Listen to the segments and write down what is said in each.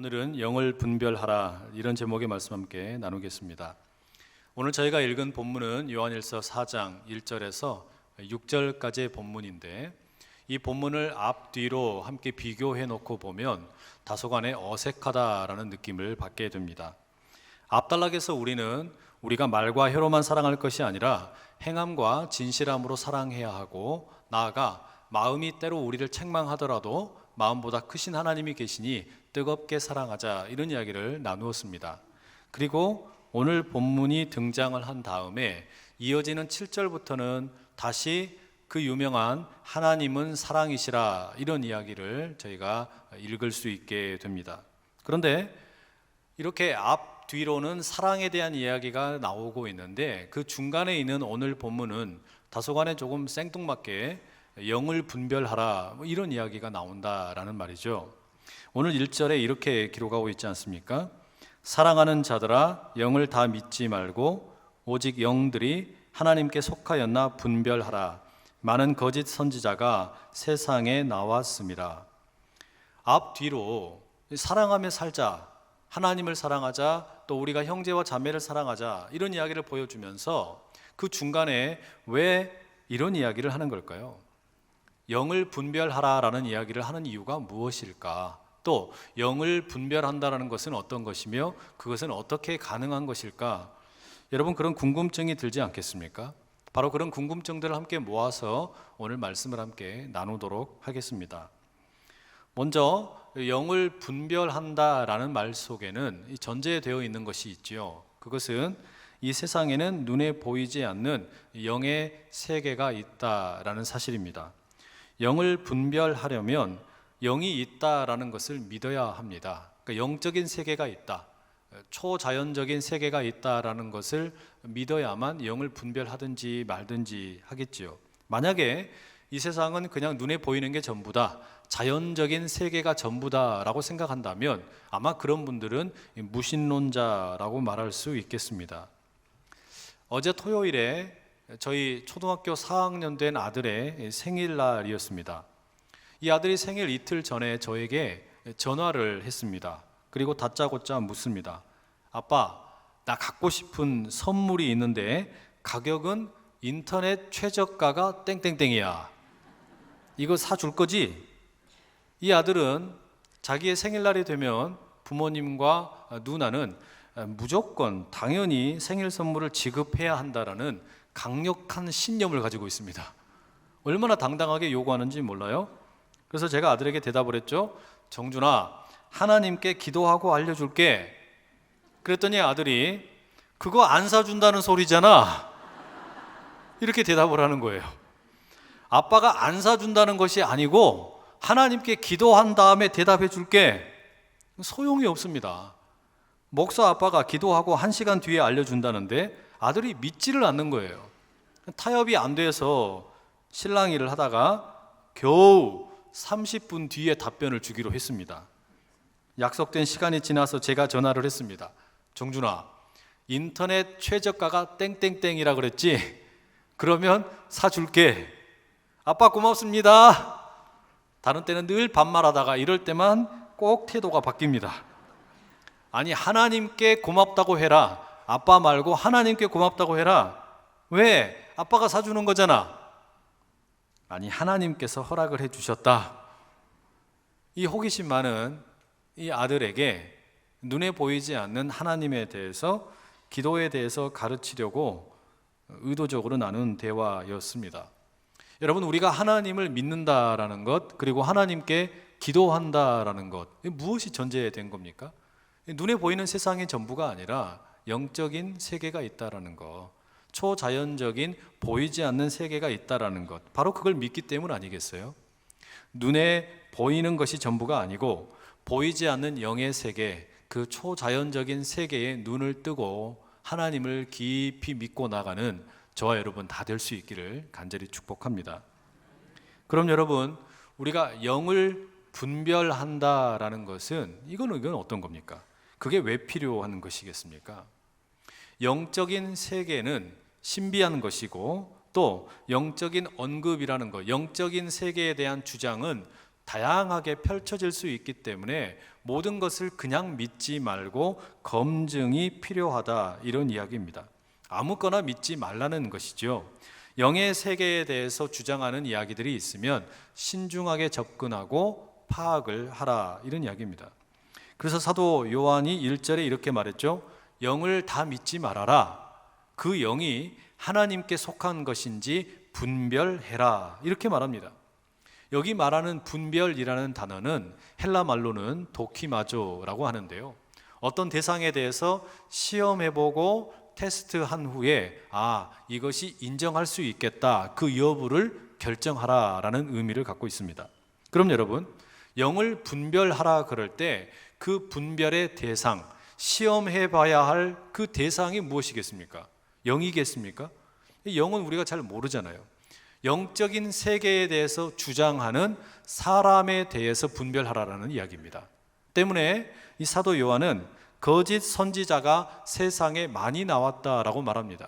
오늘은 영을 분별하라 이런 제목의 말씀 함께 나누겠습니다. 오늘 저희가 읽은 본문은 요한일서 4장 1절에서 6절까지의 본문인데 이 본문을 앞뒤로 함께 비교해 놓고 보면 다소간에 어색하다라는 느낌을 받게 됩니다. 앞단락에서 우리가 말과 혀로만 사랑할 것이 아니라 행함과 진실함으로 사랑해야 하고 나아가 마음이 때로 우리를 책망하더라도 마음보다 크신 하나님이 계시니 뜨겁게 사랑하자 이런 이야기를 나누었습니다. 그리고 오늘 본문이 등장을 한 다음에 이어지는 7절부터는 다시 그 유명한 하나님은 사랑이시라 이런 이야기를 저희가 읽을 수 있게 됩니다. 그런데 이렇게 앞뒤로는 사랑에 대한 이야기가 나오고 있는데 그 중간에 있는 오늘 본문은 다소간에 조금 생뚱맞게 영을 분별하라 이런 이야기가 나온다라는 말이죠. 오늘 1절에 이렇게 기록하고 있지 않습니까? 사랑하는 자들아 영을 다 믿지 말고 오직 영들이 하나님께 속하였나 분별하라. 많은 거짓 선지자가 세상에 나왔습니다. 앞뒤로 사랑하며 살자, 하나님을 사랑하자, 또 우리가 형제와 자매를 사랑하자 이런 이야기를 보여주면서 그 중간에 왜 이런 이야기를 하는 걸까요? 영을 분별하라라는 이야기를 하는 이유가 무엇일까? 또 영을 분별한다라는 것은 어떤 것이며 그것은 어떻게 가능한 것일까? 여러분 그런 궁금증이 들지 않겠습니까? 바로 그런 궁금증들을 함께 모아서 오늘 말씀을 함께 나누도록 하겠습니다. 먼저 영을 분별한다라는 말 속에는 전제되어 있는 것이 있지요. 그것은 이 세상에는 눈에 보이지 않는 영의 세계가 있다라는 사실입니다. 영을 분별하려면 영이 있다라는 것을 믿어야 합니다. 그러니까 영적인 세계가 있다, 초자연적인 세계가 있다라는 것을 믿어야만 영을 분별하든지 말든지 하겠지요. 만약에 이 세상은 그냥 눈에 보이는 게 전부다, 자연적인 세계가 전부다라고 생각한다면 아마 그런 분들은 무신론자라고 말할 수 있겠습니다. 어제 토요일에 저희 초등학교 4학년 된 아들의 생일날이었습니다. 이 아들이 생일 이틀 전에 저에게 전화를 했습니다. 그리고 다짜고짜 묻습니다. 아빠, 나 갖고 싶은 선물이 있는데 가격은 인터넷 최저가가 땡땡땡이야. 이거 사줄 거지? 이 아들은 자기의 생일날이 되면 부모님과 누나는 무조건 당연히 생일 선물을 지급해야 한다라는 강력한 신념을 가지고 있습니다. 얼마나 당당하게 요구하는지 몰라요? 그래서 제가 아들에게 대답을 했죠. 정준아, 하나님께 기도하고 알려줄게. 그랬더니 아들이 그거 안 사준다는 소리잖아 이렇게 대답을 하는 거예요. 아빠가 안 사준다는 것이 아니고 하나님께 기도한 다음에 대답해 줄게. 소용이 없습니다. 목사 아빠가 기도하고 1시간 뒤에 알려준다는데 아들이 믿지를 않는 거예요. 타협이 안 돼서 실랑이를 하다가 겨우 30분 뒤에 답변을 주기로 했습니다. 약속된 시간이 지나서 제가 전화를 했습니다. 정준아, 인터넷 최저가가 땡땡땡이라 그랬지? 그러면 사줄게. 아빠 고맙습니다. 다른 때는 늘 반말하다가 이럴 때만 꼭 태도가 바뀝니다. 아니, 하나님께 고맙다고 해라. 아빠 말고 하나님께 고맙다고 해라. 왜? 아빠가 사주는 거잖아. 아니, 하나님께서 허락을 해주셨다. 이 호기심 많은 이 아들에게 눈에 보이지 않는 하나님에 대해서, 기도에 대해서 가르치려고 의도적으로 나눈 대화였습니다. 여러분, 우리가 하나님을 믿는다라는 것, 그리고 하나님께 기도한다라는 것, 무엇이 전제된 겁니까? 눈에 보이는 세상의 전부가 아니라 영적인 세계가 있다라는 것, 초자연적인 보이지 않는 세계가 있다라는 것, 바로 그걸 믿기 때문 아니겠어요? 눈에 보이는 것이 전부가 아니고 보이지 않는 영의 세계, 그 초자연적인 세계에 눈을 뜨고 하나님을 깊이 믿고 나가는 저와 여러분 다 될 수 있기를 간절히 축복합니다. 그럼 여러분, 우리가 영을 분별한다라는 것은 이건 어떤 겁니까? 그게 왜 필요한 것이겠습니까? 영적인 세계는 신비한 것이고 또 영적인 언급이라는 것, 영적인 세계에 대한 주장은 다양하게 펼쳐질 수 있기 때문에 모든 것을 그냥 믿지 말고 검증이 필요하다, 이런 이야기입니다. 아무거나 믿지 말라는 것이죠. 영의 세계에 대해서 주장하는 이야기들이 있으면 신중하게 접근하고 파악을 하라, 이런 이야기입니다. 그래서 사도 요한이 1절에 이렇게 말했죠. 영을 다 믿지 말아라. 그 영이 하나님께 속한 것인지 분별해라, 이렇게 말합니다. 여기 말하는 분별이라는 단어는 헬라 말로는 도키마조라고 하는데요, 어떤 대상에 대해서 시험해보고 테스트한 후에 이것이 인정할 수 있겠다, 그 여부를 결정하라라는 의미를 갖고 있습니다. 그럼 여러분, 영을 분별하라 그럴 때 그 분별의 대상, 시험해봐야 할 그 대상이 무엇이겠습니까? 영이겠습니까? 영은 우리가 잘 모르잖아요. 영적인 세계에 대해서 주장하는 사람에 대해서 분별하라는 이야기입니다. 때문에 이 사도 요한은 거짓 선지자가 세상에 많이 나왔다라고 말합니다.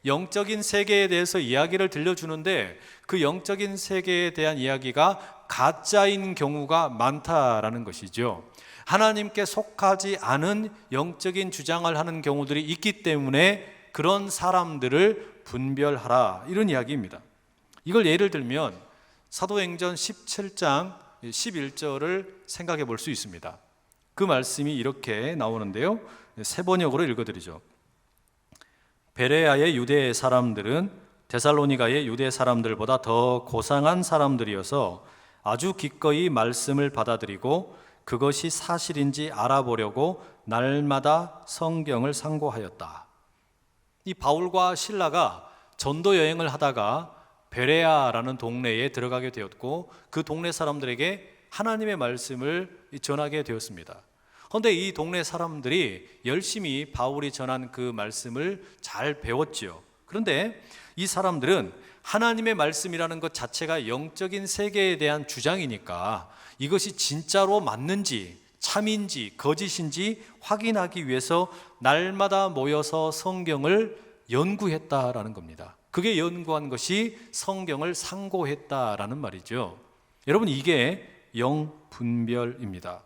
영적인 세계에 대해서 이야기를 들려주는데 그 영적인 세계에 대한 이야기가 가짜인 경우가 많다라는 것이죠. 하나님께 속하지 않은 영적인 주장을 하는 경우들이 있기 때문에 그런 사람들을 분별하라, 이런 이야기입니다. 이걸 예를 들면 사도행전 17장 11절을 생각해 볼 수 있습니다. 그 말씀이 이렇게 나오는데요, 세 번역으로 읽어드리죠. 베레아의 유대 사람들은 데살로니가의 유대 사람들보다 더 고상한 사람들이어서 아주 기꺼이 말씀을 받아들이고 그것이 사실인지 알아보려고 날마다 성경을 상고하였다. 이 바울과 실라가 전도 여행을 하다가 베레아라는 동네에 들어가게 되었고 그 동네 사람들에게 하나님의 말씀을 전하게 되었습니다. 그런데 이 동네 사람들이 열심히 바울이 전한 그 말씀을 잘 배웠지요. 그런데 이 사람들은 하나님의 말씀이라는 것 자체가 영적인 세계에 대한 주장이니까 이것이 진짜로 맞는지 참인지 거짓인지 확인하기 위해서 날마다 모여서 성경을 연구했다라는 겁니다. 그게 연구한 것이 성경을 상고했다라는 말이죠. 여러분, 이게 영분별입니다.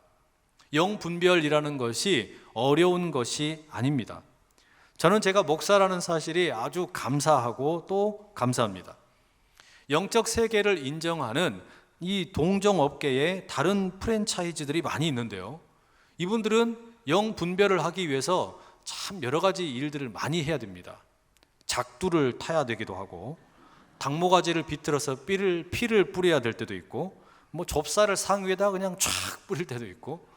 영분별이라는 것이 어려운 것이 아닙니다. 저는 제가 목사라는 사실이 아주 감사하고 또 감사합니다. 영적 세계를 인정하는 이 동종업계에 다른 프랜차이즈들이 많이 있는데요, 이분들은 영분별을 하기 위해서 참 여러 가지 일들을 많이 해야 됩니다. 작두를 타야 되기도 하고, 당모가지를 비틀어서 피를 뿌려야 될 때도 있고, 좁쌀을 상 위에다 그냥 쫙 뿌릴 때도 있고,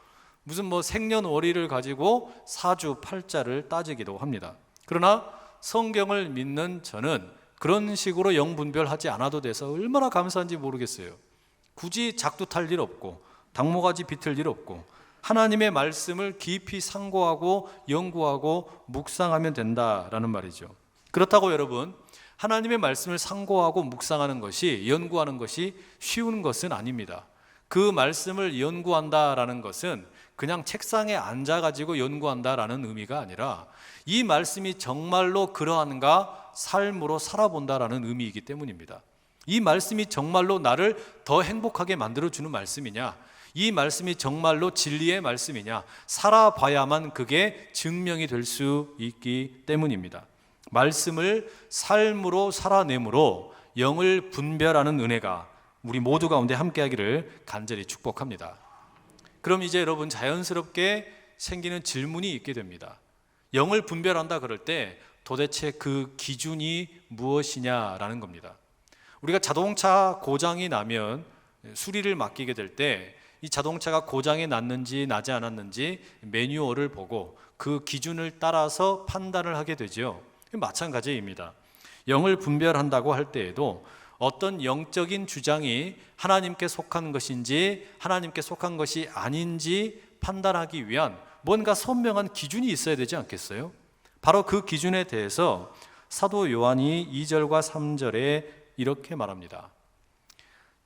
무슨 생년월일을 가지고 사주 팔자를 따지기도 합니다. 그러나 성경을 믿는 저는 그런 식으로 영분별하지 않아도 돼서 얼마나 감사한지 모르겠어요. 굳이 작두 탈 일 없고 당모가지 비틀 일 없고 하나님의 말씀을 깊이 상고하고 연구하고 묵상하면 된다라는 말이죠. 그렇다고 여러분, 하나님의 말씀을 상고하고 묵상하는 것이, 연구하는 것이 쉬운 것은 아닙니다. 그 말씀을 연구한다라는 것은 그냥 책상에 앉아가지고 연구한다라는 의미가 아니라 이 말씀이 정말로 그러한가 삶으로 살아본다라는 의미이기 때문입니다. 이 말씀이 정말로 나를 더 행복하게 만들어주는 말씀이냐, 이 말씀이 정말로 진리의 말씀이냐, 살아봐야만 그게 증명이 될 수 있기 때문입니다. 말씀을 삶으로 살아내므로 영을 분별하는 은혜가 우리 모두 가운데 함께하기를 간절히 축복합니다. 그럼 이제 여러분, 자연스럽게 생기는 질문이 있게 됩니다. 영을 분별한다 그럴 때 도대체 그 기준이 무엇이냐라는 겁니다. 우리가 자동차 고장이 나면 수리를 맡기게 될 때 이 자동차가 고장이 났는지 나지 않았는지 매뉴얼을 보고 그 기준을 따라서 판단을 하게 되죠. 마찬가지입니다. 영을 분별한다고 할 때에도 어떤 영적인 주장이 하나님께 속한 것인지 하나님께 속한 것이 아닌지 판단하기 위한 뭔가 선명한 기준이 있어야 되지 않겠어요? 바로 그 기준에 대해서 사도 요한이 2절과 3절에 이렇게 말합니다.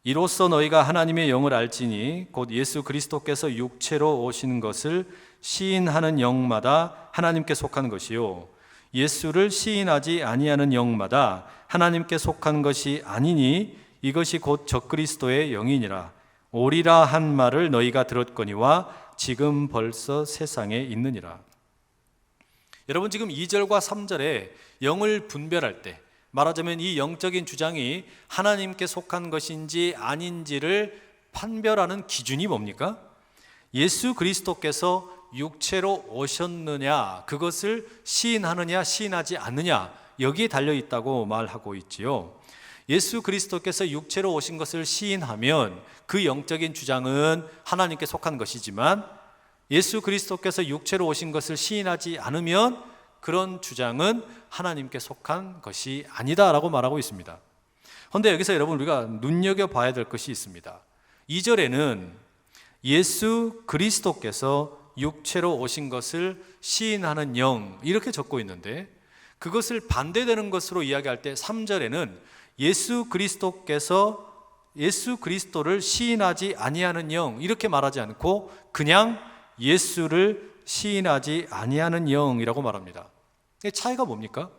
이로써 너희가 하나님의 영을 알지니 곧 예수 그리스도께서 육체로 오신 것을 시인하는 영마다 하나님께 속한 것이요 예수를 시인하지 아니하는 영마다 하나님께 속한 것이 아니니 이것이 곧 적그리스도의 영이니라. 오리라 한 말을 너희가 들었거니와 지금 벌써 세상에 있느니라. 여러분, 지금 2절과 3절에 영을 분별할 때, 말하자면 이 영적인 주장이 하나님께 속한 것인지 아닌지를 판별하는 기준이 뭡니까? 예수 그리스도께서 육체로 오셨느냐, 그것을 시인하느냐 시인하지 않느냐, 여기에 달려 있다고 말하고 있지요. 예수 그리스도께서 육체로 오신 것을 시인하면 그 영적인 주장은 하나님께 속한 것이지만, 예수 그리스도께서 육체로 오신 것을 시인하지 않으면 그런 주장은 하나님께 속한 것이 아니다라고 말하고 있습니다. 그런데 여기서 여러분, 우리가 눈여겨봐야 될 것이 있습니다. 2절에는 예수 그리스도께서 육체로 오신 것을 시인하는 영, 이렇게 적고 있는데, 그것을 반대되는 것으로 이야기할 때 3절에는 예수 그리스도를 시인하지 아니하는 영, 이렇게 말하지 않고 그냥 예수를 시인하지 아니하는 영이라고 말합니다. 차이가 뭡니까?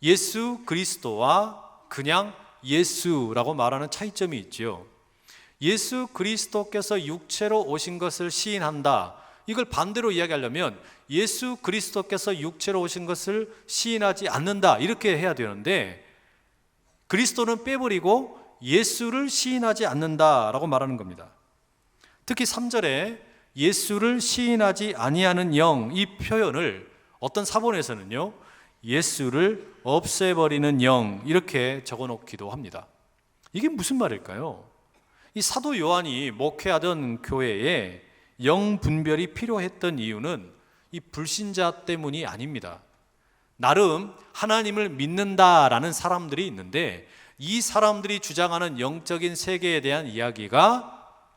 예수 그리스도와 그냥 예수라고 말하는 차이점이 있지요. 예수 그리스도께서 육체로 오신 것을 시인한다, 이걸 반대로 이야기하려면 예수 그리스도께서 육체로 오신 것을 시인하지 않는다, 이렇게 해야 되는데, 그리스도는 빼버리고 예수를 시인하지 않는다라고 말하는 겁니다. 특히 3절에 예수를 시인하지 아니하는 영, 이 표현을 어떤 사본에서는요, 예수를 없애버리는 영, 이렇게 적어놓기도 합니다. 이게 무슨 말일까요? 이 사도 요한이 목회하던 교회에 영 분별이 필요했던 이유는 이 불신자 때문이 아닙니다. 나름 하나님을 믿는다라는 사람들이 있는데, 이 사람들이 주장하는 영적인 세계에 대한 이야기가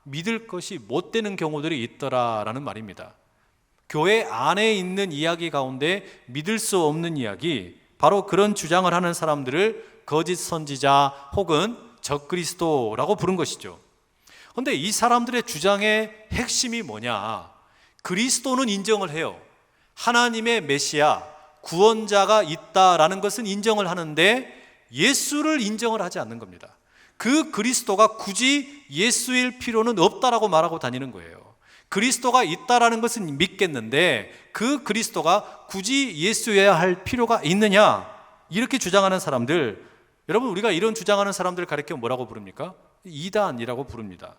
믿을 것이 못 되는 경우들이 있더라라는 말입니다. 교회 안에 있는 이야기 가운데 믿을 수 없는 이야기, 바로 그런 주장을 하는 사람들을 거짓 선지자 혹은 적그리스도라고 부른 것이죠. 그런데 이 사람들의 주장의 핵심이 뭐냐? 그리스도는 인정을 해요. 하나님의 메시아, 구원자가 있다라는 것은 인정을 하는데 예수를 인정을 하지 않는 겁니다. 그 그리스도가 굳이 예수일 필요는 없다라고 말하고 다니는 거예요. 그리스도가 있다라는 것은 믿겠는데 그 그리스도가 굳이 예수여야 할 필요가 있느냐, 이렇게 주장하는 사람들, 여러분, 우리가 이런 주장하는 사람들을 가리켜 뭐라고 부릅니까? 이단이라고 부릅니다.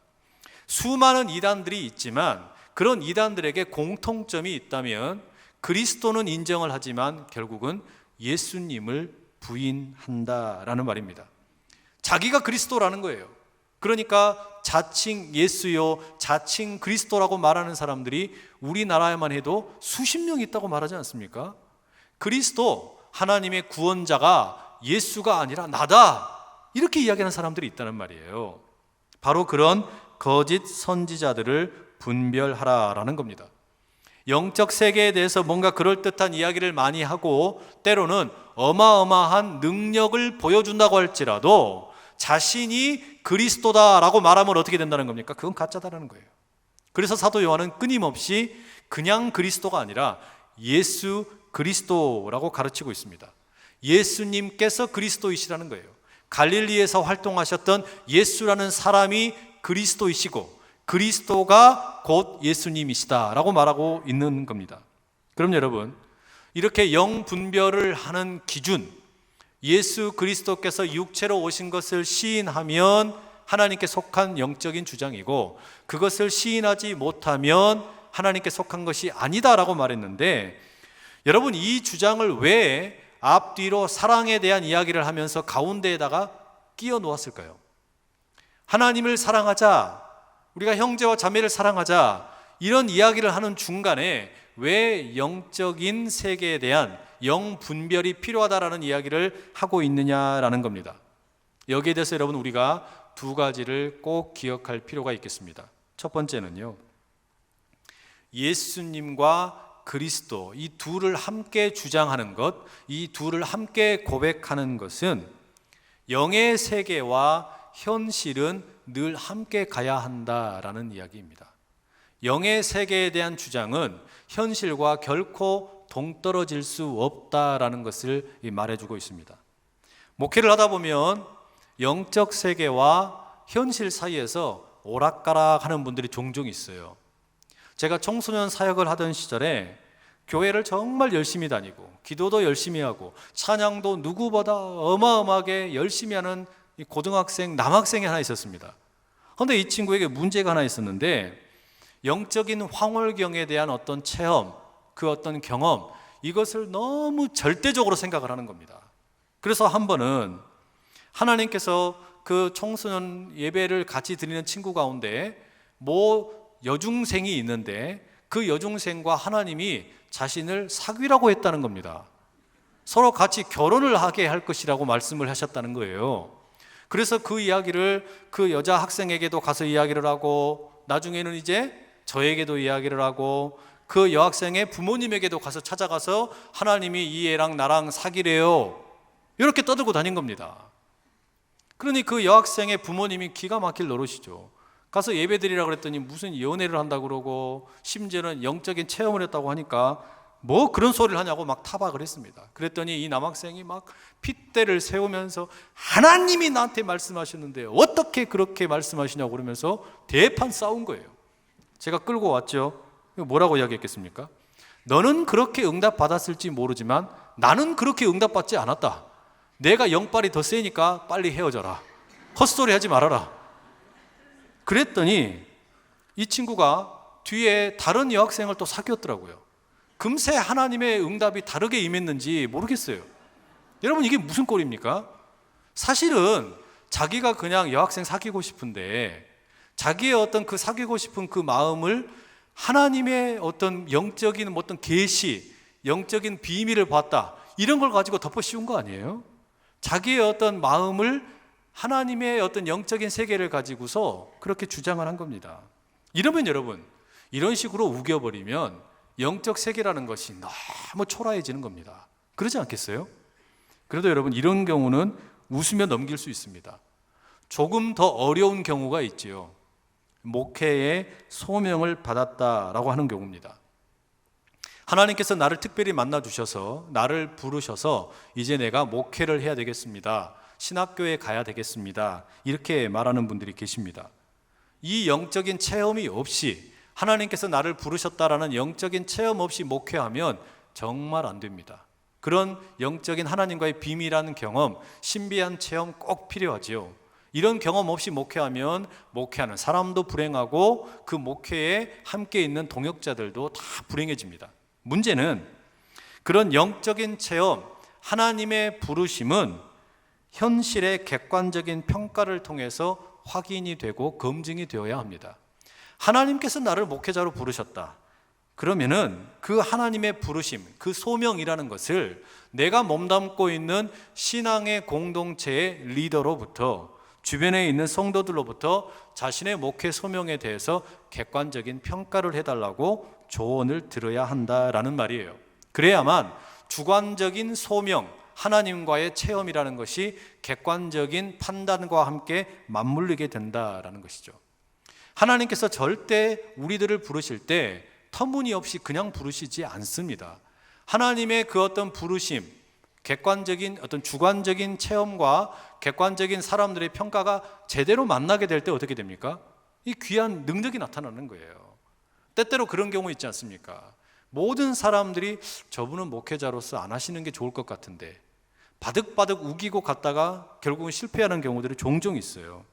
수많은 이단들이 있지만 그런 이단들에게 공통점이 있다면 그리스도는 인정을 하지만 결국은 예수님을 부인한다라는 말입니다. 자기가 그리스도라는 거예요. 그러니까 자칭 예수요, 자칭 그리스도라고 말하는 사람들이 우리나라에만 해도 수십 명 있다고 말하지 않습니까? 그리스도, 하나님의 구원자가 예수가 아니라 나다, 이렇게 이야기하는 사람들이 있다는 말이에요. 바로 그런 거짓 선지자들을 분별하라라는 겁니다. 영적 세계에 대해서 뭔가 그럴듯한 이야기를 많이 하고 때로는 어마어마한 능력을 보여준다고 할지라도 자신이 그리스도다라고 말하면 어떻게 된다는 겁니까? 그건 가짜다라는 거예요. 그래서 사도 요한은 끊임없이 그냥 그리스도가 아니라 예수 그리스도라고 가르치고 있습니다. 예수님께서 그리스도이시라는 거예요. 갈릴리에서 활동하셨던 예수라는 사람이 그리스도이시고 그리스도가 곧 예수님이시다라고 말하고 있는 겁니다. 그럼 여러분, 이렇게 영 분별을 하는 기준, 예수 그리스도께서 육체로 오신 것을 시인하면 하나님께 속한 영적인 주장이고 그것을 시인하지 못하면 하나님께 속한 것이 아니다라고 말했는데, 여러분, 이 주장을 왜 앞뒤로 사랑에 대한 이야기를 하면서 가운데에다가 끼워 놓았을까요? 하나님을 사랑하자, 우리가 형제와 자매를 사랑하자, 이런 이야기를 하는 중간에 왜 영적인 세계에 대한 영 분별이 필요하다라는 이야기를 하고 있느냐라는 겁니다. 여기에 대해서 여러분, 우리가 두 가지를 꼭 기억할 필요가 있겠습니다. 첫 번째는요, 예수님과 그리스도, 이 둘을 함께 주장하는 것, 이 둘을 함께 고백하는 것은 영의 세계와 현실은 늘 함께 가야 한다라는 이야기입니다. 영의 세계에 대한 주장은 현실과 결코 동떨어질 수 없다라는 것을 말해주고 있습니다. 목회를 하다 보면 영적 세계와 현실 사이에서 오락가락 하는 분들이 종종 있어요. 제가 청소년 사역을 하던 시절에 교회를 정말 열심히 다니고 기도도 열심히 하고 찬양도 누구보다 어마어마하게 열심히 하는 이 고등학생, 남학생이 하나 있었습니다. 그런데 이 친구에게 문제가 하나 있었는데 영적인 황홀경에 대한 어떤 체험, 그 어떤 경험, 이것을 너무 절대적으로 생각을 하는 겁니다. 그래서 한 번은 하나님께서 그 청소년 예배를 같이 드리는 친구 가운데 여중생이 있는데 그 여중생과 하나님이 자신을 사귀라고 했다는 겁니다. 서로 같이 결혼을 하게 할 것이라고 말씀을 하셨다는 거예요. 그래서 그 이야기를 그 여자 학생에게도 가서 이야기를 하고 나중에는 이제 저에게도 이야기를 하고 그 여학생의 부모님에게도 가서 찾아가서 하나님이 이 애랑 나랑 사귀래요, 이렇게 떠들고 다닌 겁니다. 그러니 그 여학생의 부모님이 기가 막힐 노릇이죠. 가서 예배 드리라고 그랬더니 무슨 연애를 한다고 그러고 심지어는 영적인 체험을 했다고 하니까 뭐 그런 소리를 하냐고 막 타박을 했습니다. 그랬더니 이 남학생이 막 핏대를 세우면서 하나님이 나한테 말씀하셨는데 어떻게 그렇게 말씀하시냐고 그러면서 대판 싸운 거예요. 제가 끌고 왔죠. 뭐라고 이야기했겠습니까? 너는 그렇게 응답받았을지 모르지만 나는 그렇게 응답받지 않았다. 내가 영빨이 더 세니까 빨리 헤어져라. 헛소리 하지 말아라. 그랬더니 이 친구가 뒤에 다른 여학생을 또 사귀었더라고요. 금세 하나님의 응답이 다르게 임했는지 모르겠어요. 여러분, 이게 무슨 꼴입니까? 사실은 자기가 그냥 여학생 사귀고 싶은데 자기의 어떤 그 사귀고 싶은 그 마음을 하나님의 어떤 영적인 어떤 계시, 영적인 비밀을 봤다, 이런 걸 가지고 덮어 씌운 거 아니에요? 자기의 어떤 마음을 하나님의 어떤 영적인 세계를 가지고서 그렇게 주장을 한 겁니다. 이러면 여러분, 이런 식으로 우겨버리면 영적 세계라는 것이 너무 초라해지는 겁니다. 그러지 않겠어요? 그래도 여러분, 이런 경우는 웃으며 넘길 수 있습니다. 조금 더 어려운 경우가 있지요. 목회의 소명을 받았다라고 하는 경우입니다. 하나님께서 나를 특별히 만나 주셔서 나를 부르셔서 이제 내가 목회를 해야 되겠습니다, 신학교에 가야 되겠습니다, 이렇게 말하는 분들이 계십니다. 이 영적인 체험이 없이, 하나님께서 나를 부르셨다라는 영적인 체험 없이 목회하면 정말 안 됩니다. 그런 영적인 하나님과의 비밀한 경험, 신비한 체험 꼭 필요하지요. 이런 경험 없이 목회하면 목회하는 사람도 불행하고 그 목회에 함께 있는 동역자들도 다 불행해집니다. 문제는 그런 영적인 체험, 하나님의 부르심은 현실의 객관적인 평가를 통해서 확인이 되고 검증이 되어야 합니다. 하나님께서 나를 목회자로 부르셨다. 그러면은 그 하나님의 부르심, 그 소명이라는 것을 내가 몸담고 있는 신앙의 공동체의 리더로부터, 주변에 있는 성도들로부터 자신의 목회 소명에 대해서 객관적인 평가를 해달라고 조언을 들어야 한다라는 말이에요. 그래야만 주관적인 소명, 하나님과의 체험이라는 것이 객관적인 판단과 함께 맞물리게 된다라는 것이죠. 하나님께서 절대 우리들을 부르실 때 터무니없이 그냥 부르시지 않습니다. 하나님의 그 어떤 부르심, 객관적인 어떤 주관적인 체험과 객관적인 사람들의 평가가 제대로 만나게 될 때 어떻게 됩니까? 이 귀한 능력이 나타나는 거예요. 때때로 그런 경우 있지 않습니까? 모든 사람들이 저분은 목회자로서 안 하시는 게 좋을 것 같은데 바득바득 우기고 갔다가 결국은 실패하는 경우들이 종종 있어요.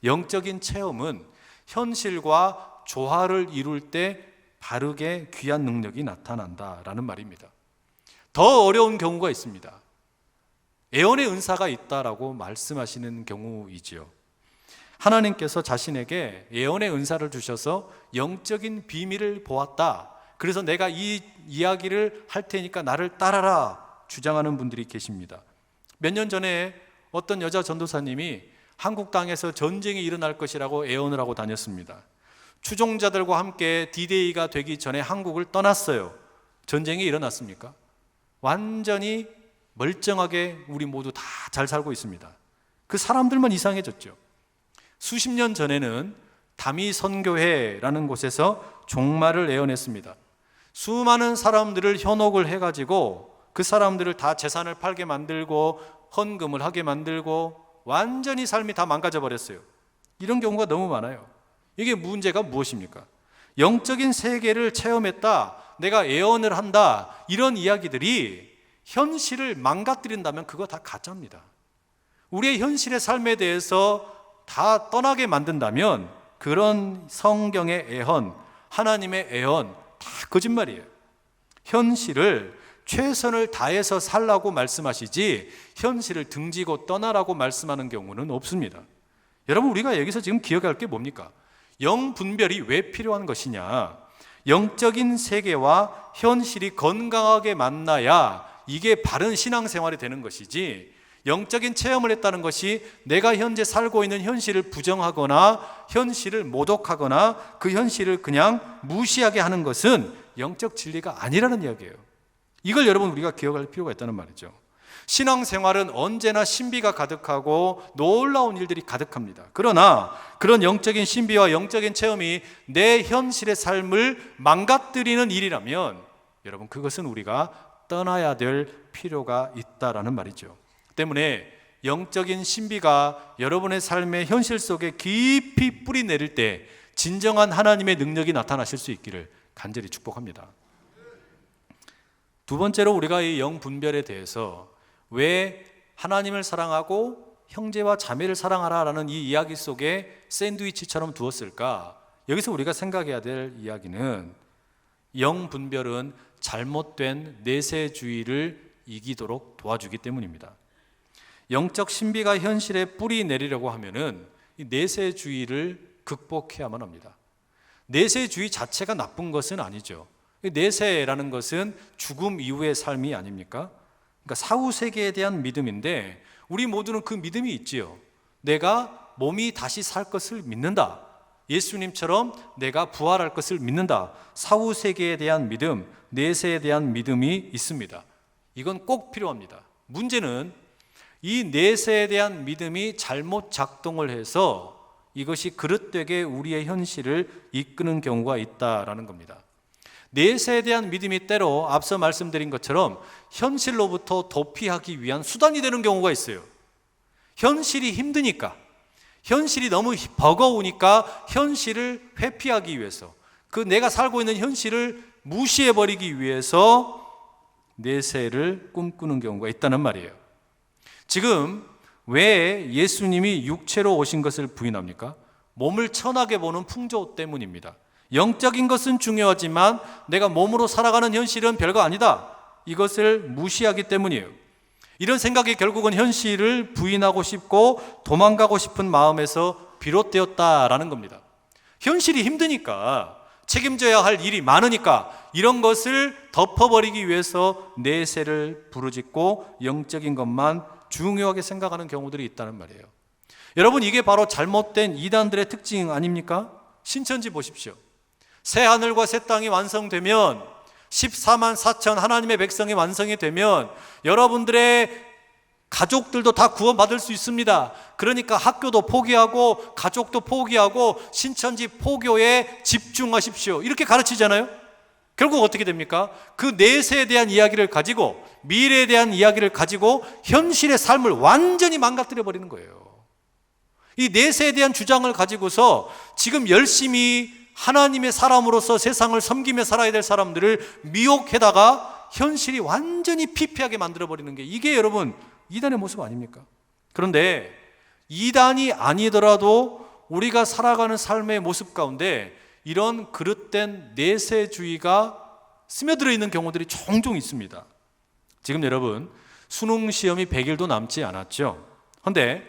영적인 체험은 현실과 조화를 이룰 때 바르게 귀한 능력이 나타난다라는 말입니다. 더 어려운 경우가 있습니다. 예언의 은사가 있다라고 말씀하시는 경우이지요. 하나님께서 자신에게 예언의 은사를 주셔서 영적인 비밀을 보았다, 그래서 내가 이 이야기를 할 테니까 나를 따라라 주장하는 분들이 계십니다. 몇 년 전에 어떤 여자 전도사님이 한국 땅에서 전쟁이 일어날 것이라고 예언을 하고 다녔습니다. 추종자들과 함께 D-Day가 되기 전에 한국을 떠났어요. 전쟁이 일어났습니까? 완전히 멀쩡하게 우리 모두 다 잘 살고 있습니다. 그 사람들만 이상해졌죠. 수십 년 전에는 다미 선교회라는 곳에서 종말을 예언했습니다. 수많은 사람들을 현혹을 해가지고 그 사람들을 다 재산을 팔게 만들고 헌금을 하게 만들고 완전히 삶이 다 망가져 버렸어요. 이런 경우가 너무 많아요. 이게 문제가 무엇입니까? 영적인 세계를 체험했다, 내가 예언을 한다, 이런 이야기들이 현실을 망가뜨린다면 그거 다 가짜입니다. 우리의 현실의 삶에 대해서 다 떠나게 만든다면 그런 성경의 예언, 하나님의 예언 다 거짓말이에요. 현실을 최선을 다해서 살라고 말씀하시지 현실을 등지고 떠나라고 말씀하는 경우는 없습니다. 여러분, 우리가 여기서 지금 기억할 게 뭡니까? 영분별이 왜 필요한 것이냐? 영적인 세계와 현실이 건강하게 만나야 이게 바른 신앙생활이 되는 것이지, 영적인 체험을 했다는 것이 내가 현재 살고 있는 현실을 부정하거나 현실을 모독하거나 그 현실을 그냥 무시하게 하는 것은 영적 진리가 아니라는 이야기예요. 이걸 여러분 우리가 기억할 필요가 있다는 말이죠. 신앙생활은 언제나 신비가 가득하고 놀라운 일들이 가득합니다. 그러나 그런 영적인 신비와 영적인 체험이 내 현실의 삶을 망가뜨리는 일이라면 여러분, 그것은 우리가 떠나야 될 필요가 있다라는 말이죠. 때문에 영적인 신비가 여러분의 삶의 현실 속에 깊이 뿌리 내릴 때 진정한 하나님의 능력이 나타나실 수 있기를 간절히 축복합니다. 두 번째로, 우리가 이 영분별에 대해서 왜 하나님을 사랑하고 형제와 자매를 사랑하라라는 이 이야기 속에 샌드위치처럼 두었을까? 여기서 우리가 생각해야 될 이야기는 영분별은 잘못된 내세주의를 이기도록 도와주기 때문입니다. 영적 신비가 현실에 뿌리 내리려고 하면은 이 내세주의를 극복해야만 합니다. 내세주의 자체가 나쁜 것은 아니죠. 내세라는 것은 죽음 이후의 삶이 아닙니까? 그러니까 사후 세계에 대한 믿음인데 우리 모두는 그 믿음이 있지요. 내가 몸이 다시 살 것을 믿는다. 예수님처럼 내가 부활할 것을 믿는다. 사후 세계에 대한 믿음, 내세에 대한 믿음이 있습니다. 이건 꼭 필요합니다. 문제는 이 내세에 대한 믿음이 잘못 작동을 해서 이것이 그릇되게 우리의 현실을 이끄는 경우가 있다라는 겁니다. 내세에 대한 믿음이 때로 앞서 말씀드린 것처럼 현실로부터 도피하기 위한 수단이 되는 경우가 있어요. 현실이 힘드니까, 현실이 너무 버거우니까 현실을 회피하기 위해서, 그 내가 살고 있는 현실을 무시해버리기 위해서 내세를 꿈꾸는 경우가 있다는 말이에요. 지금 왜 예수님이 육체로 오신 것을 부인합니까? 몸을 천하게 보는 풍조 때문입니다. 영적인 것은 중요하지만 내가 몸으로 살아가는 현실은 별거 아니다, 이것을 무시하기 때문이에요. 이런 생각이 결국은 현실을 부인하고 싶고 도망가고 싶은 마음에서 비롯되었다라는 겁니다. 현실이 힘드니까, 책임져야 할 일이 많으니까 이런 것을 덮어버리기 위해서 내세를 부르짖고 영적인 것만 중요하게 생각하는 경우들이 있다는 말이에요. 여러분, 이게 바로 잘못된 이단들의 특징 아닙니까? 신천지 보십시오. 새 하늘과 새 땅이 완성되면, 14만 4천 하나님의 백성이 완성이 되면 여러분들의 가족들도 다 구원받을 수 있습니다. 그러니까 학교도 포기하고 가족도 포기하고 신천지 포교에 집중하십시오, 이렇게 가르치잖아요. 결국 어떻게 됩니까? 그 내세에 대한 이야기를 가지고, 미래에 대한 이야기를 가지고 현실의 삶을 완전히 망가뜨려 버리는 거예요. 이 내세에 대한 주장을 가지고서 지금 열심히 하나님의 사람으로서 세상을 섬기며 살아야 될 사람들을 미혹해다가 현실이 완전히 피폐하게 만들어버리는 게, 이게 여러분 이단의 모습 아닙니까? 그런데 이단이 아니더라도 우리가 살아가는 삶의 모습 가운데 이런 그릇된 내세주의가 스며들어 있는 경우들이 종종 있습니다. 지금 여러분 수능 시험이 100일도 남지 않았죠. 그런데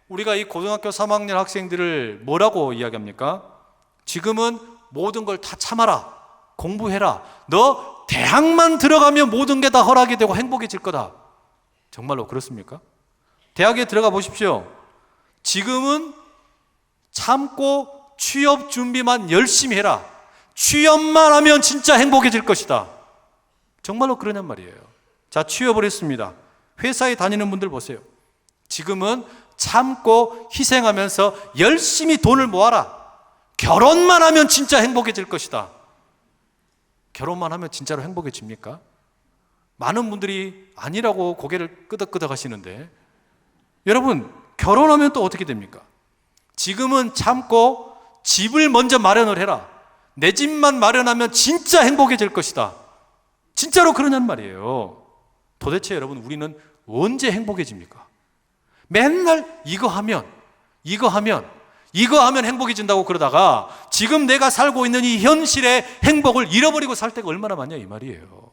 우리가 이 고등학교 3학년 학생들을 뭐라고 이야기합니까? 지금은 모든 걸 다 참아라, 공부해라, 너 대학만 들어가면 모든 게 다 허락이 되고 행복해질 거다. 정말로 그렇습니까? 대학에 들어가 보십시오. 지금은 참고 취업 준비만 열심히 해라, 취업만 하면 진짜 행복해질 것이다. 정말로 그러냔 말이에요. 자, 취업을 했습니다. 회사에 다니는 분들 보세요. 지금은 참고 희생하면서 열심히 돈을 모아라, 결혼만 하면 진짜 행복해질 것이다. 결혼만 하면 진짜로 행복해집니까? 많은 분들이 아니라고 고개를 끄덕끄덕 하시는데, 여러분 결혼하면 또 어떻게 됩니까? 지금은 참고 집을 먼저 마련을 해라. 내 집만 마련하면 진짜 행복해질 것이다. 진짜로 그러냐는 말이에요. 도대체 여러분, 우리는 언제 행복해집니까? 맨날 이거 하면 행복해진다고 그러다가 지금 내가 살고 있는 이 현실의 행복을 잃어버리고 살 때가 얼마나 많냐 이 말이에요.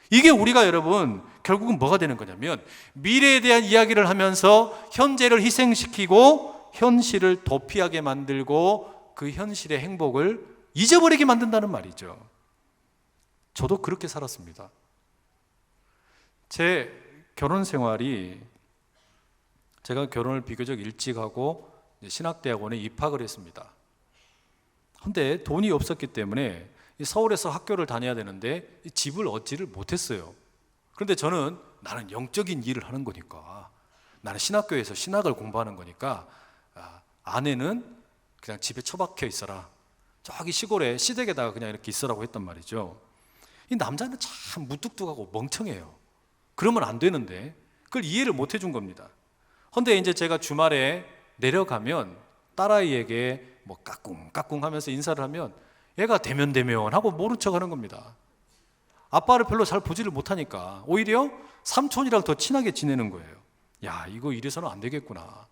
이게 우리가 여러분 결국은 뭐가 되는 거냐면, 미래에 대한 이야기를 하면서 현재를 희생시키고 현실을 도피하게 만들고 그 현실의 행복을 잊어버리게 만든다는 말이죠. 저도 그렇게 살았습니다. 제 결혼 생활이, 제가 결혼을 비교적 일찍 하고 신학대학원에 입학을 했습니다. 근데 돈이 없었기 때문에 서울에서 학교를 다녀야 되는데 집을 얻지를 못했어요. 그런데 저는, 나는 영적인 일을 하는 거니까, 나는 신학교에서 신학을 공부하는 거니까 아내는 그냥 집에 처박혀 있어라, 저기 시골에 시댁에다가 그냥 이렇게 있으라고 했단 말이죠. 이 남자는 참 무뚝뚝하고 멍청해요. 그러면 안 되는데 그걸 이해를 못 해준 겁니다. 근데 이제 제가 주말에 내려가면 딸아이에게 뭐 까꿍까꿍 하면서 인사를 하면 얘가 대면대면 하고 모른 척 하는 겁니다. 아빠를 별로 잘 보지를 못하니까 오히려 삼촌이랑 더 친하게 지내는 거예요. 야, 이거 이래서는 안 되겠구나.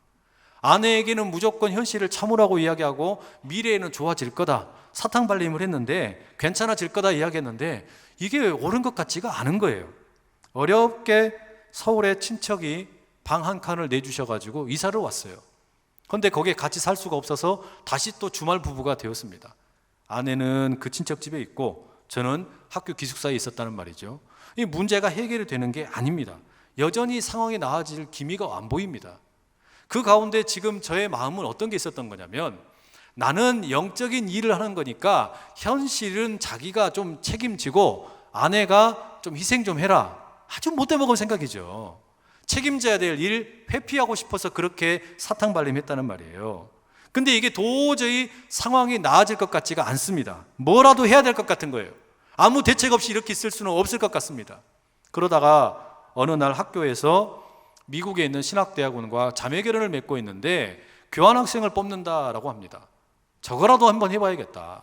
아내에게는 무조건 현실을 참으라고 이야기하고 미래에는 좋아질 거다, 사탕발림을 했는데 괜찮아질 거다 이야기했는데 이게 옳은 것 같지가 않은 거예요. 어렵게 서울에 친척이 방 한 칸을 내주셔가지고 이사를 왔어요. 그런데 거기에 같이 살 수가 없어서 다시 또 주말 부부가 되었습니다. 아내는 그 친척 집에 있고 저는 학교 기숙사에 있었다는 말이죠. 이 문제가 해결이 되는 게 아닙니다. 여전히 상황이 나아질 기미가 안 보입니다. 그 가운데 지금 저의 마음은 어떤 게 있었던 거냐면, 나는 영적인 일을 하는 거니까 현실은 자기가 좀 책임지고 아내가 좀 희생 좀 해라. 아주 못돼 먹은 생각이죠. 책임져야 될 일 회피하고 싶어서 그렇게 사탕발림했다는 말이에요. 근데 이게 도저히 상황이 나아질 것 같지가 않습니다. 뭐라도 해야 될 것 같은 거예요. 아무 대책 없이 이렇게 있을 수는 없을 것 같습니다. 그러다가 어느 날 학교에서 미국에 있는 신학대학원과 자매결연을 맺고 있는데 교환학생을 뽑는다라고 합니다. 저거라도 한번 해봐야겠다.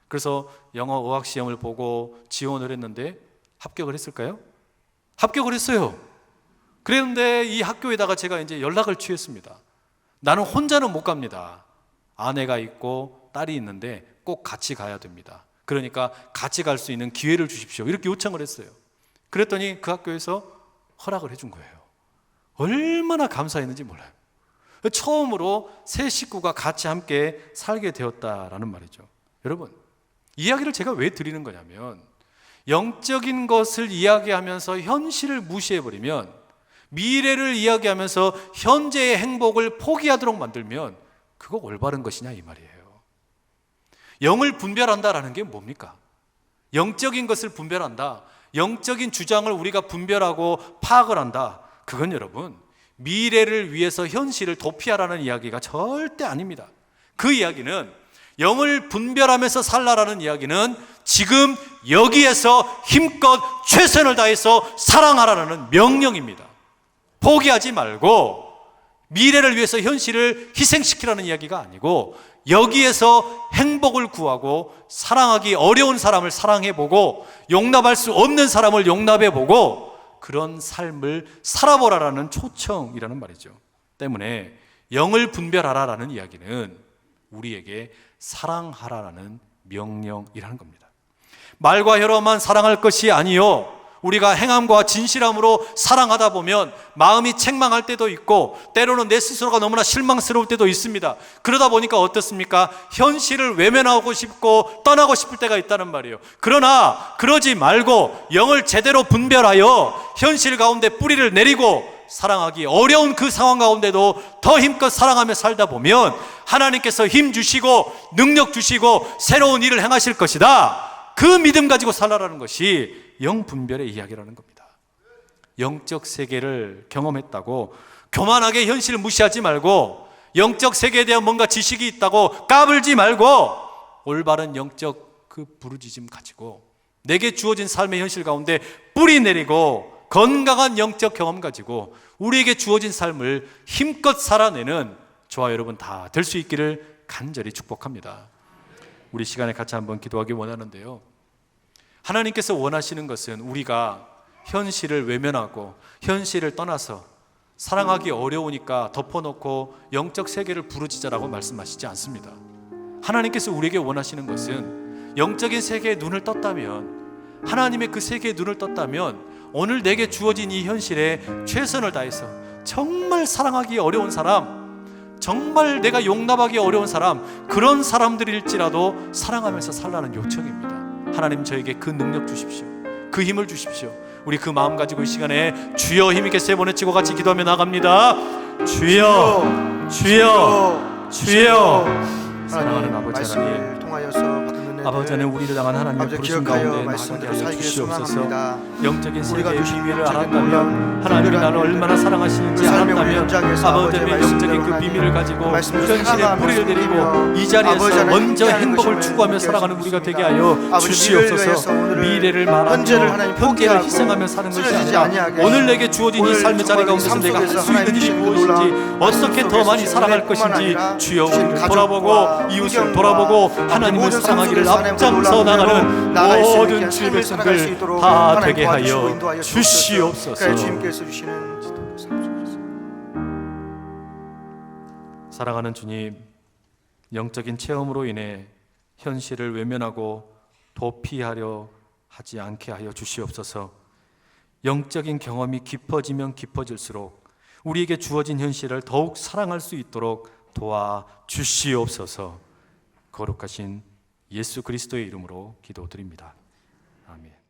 그래서 영어 어학 시험을 보고 지원을 했는데 합격을 했을까요? 합격을 했어요. 그랬는데 이 학교에다가 제가 이제 연락을 취했습니다. 나는 혼자는 못 갑니다. 아내가 있고 딸이 있는데 꼭 같이 가야 됩니다. 그러니까 같이 갈 수 있는 기회를 주십시오. 이렇게 요청을 했어요. 그랬더니 그 학교에서 허락을 해준 거예요. 얼마나 감사했는지 몰라요. 처음으로 세 식구가 같이 함께 살게 되었다라는 말이죠. 여러분, 이야기를 제가 왜 드리는 거냐면, 영적인 것을 이야기하면서 현실을 무시해버리면, 미래를 이야기하면서 현재의 행복을 포기하도록 만들면 그거 올바른 것이냐 이 말이에요. 영을 분별한다라는 게 뭡니까? 영적인 것을 분별한다, 영적인 주장을 우리가 분별하고 파악을 한다. 그건 여러분, 미래를 위해서 현실을 도피하라는 이야기가 절대 아닙니다. 그 이야기는, 영을 분별하면서 살라라는 이야기는 지금 여기에서 힘껏 최선을 다해서 사랑하라는 명령입니다. 포기하지 말고 미래를 위해서 현실을 희생시키라는 이야기가 아니고, 여기에서 행복을 구하고 사랑하기 어려운 사람을 사랑해보고 용납할 수 없는 사람을 용납해보고 그런 삶을 살아보라라는 초청이라는 말이죠. 때문에 영을 분별하라라는 이야기는 우리에게 사랑하라라는 명령이라는 겁니다. 말과 혀로만 사랑할 것이 아니요, 우리가 행함과 진실함으로 사랑하다 보면 마음이 책망할 때도 있고 때로는 내 스스로가 너무나 실망스러울 때도 있습니다. 그러다 보니까 어떻습니까? 현실을 외면하고 싶고 떠나고 싶을 때가 있다는 말이에요. 그러나 그러지 말고 영을 제대로 분별하여 현실 가운데 뿌리를 내리고 사랑하기 어려운 그 상황 가운데도 더 힘껏 사랑하며 살다 보면 하나님께서 힘 주시고 능력 주시고 새로운 일을 행하실 것이다. 그 믿음 가지고 살아라는 것이 영분별의 이야기라는 겁니다. 영적 세계를 경험했다고 교만하게 현실을 무시하지 말고, 영적 세계에 대한 뭔가 지식이 있다고 까불지 말고, 올바른 영적 그 부르짖음 가지고 내게 주어진 삶의 현실 가운데 뿌리 내리고 건강한 영적 경험 가지고 우리에게 주어진 삶을 힘껏 살아내는 저와 여러분 다 될 수 있기를 간절히 축복합니다. 우리 시간에 같이 한번 기도하기 원하는데요, 하나님께서 원하시는 것은 우리가 현실을 외면하고 현실을 떠나서 사랑하기 어려우니까 덮어놓고 영적 세계를 부르짖으라고 말씀하시지 않습니다. 하나님께서 우리에게 원하시는 것은 영적인 세계에 눈을 떴다면, 하나님의 그 세계에 눈을 떴다면 오늘 내게 주어진 이 현실에 최선을 다해서 정말 사랑하기 어려운 사람, 정말 내가 용납하기 어려운 사람, 그런 사람들일지라도 사랑하면서 살라는 요청입니다. 하나님, 저에게 그 능력 주십시오. 그 힘을 주십시오. 우리 그 마음 가지고 이 시간에 주여 힘있게 세 번 외치고 같이 기도하며 나갑니다. 주여, 주여, 주여. 사랑하는 아버지 하나님, 아버지 하나님, 우리를 향한 하나님의 부르심 가운데 나가게 하여 주시옵소서. 영적인 세계의 비밀을 알았다면, 하나님이 나를 얼마나 사랑하시는지 알았다면, 아버지 하나님, 영적인 그 비밀을 가지고 현실에 뿌리를 내리고 이 자리에서 먼저 행복을 추구하며 살아가는 우리가 되게 하여 주시옵소서. 미래를 말하며 현재를 희생하며 사는 것이 아니라 오늘 내게 주어진 이 삶의 자리 가운데서 내가 할 수 있는 일이 무엇인지, 어떻게 더 많이 사랑할 것인지, 주여 우리를 돌아보고 이웃을 돌아보고 하나님을 사랑하기를 앞장서 나가는 모든 주의 백성들 다 되게 하여 주시옵소서. 사랑하는 주님, 영적인 체험으로 인해 현실을 외면하고 도피하려 하지 않게 하여 주시옵소서. 영적인 경험이 깊어지면 깊어질수록 우리에게 주어진 현실을 더욱 사랑할 수 있도록 도와 주시옵소서. 거룩하신 예수 그리스도의 이름으로 기도드립니다. 아멘.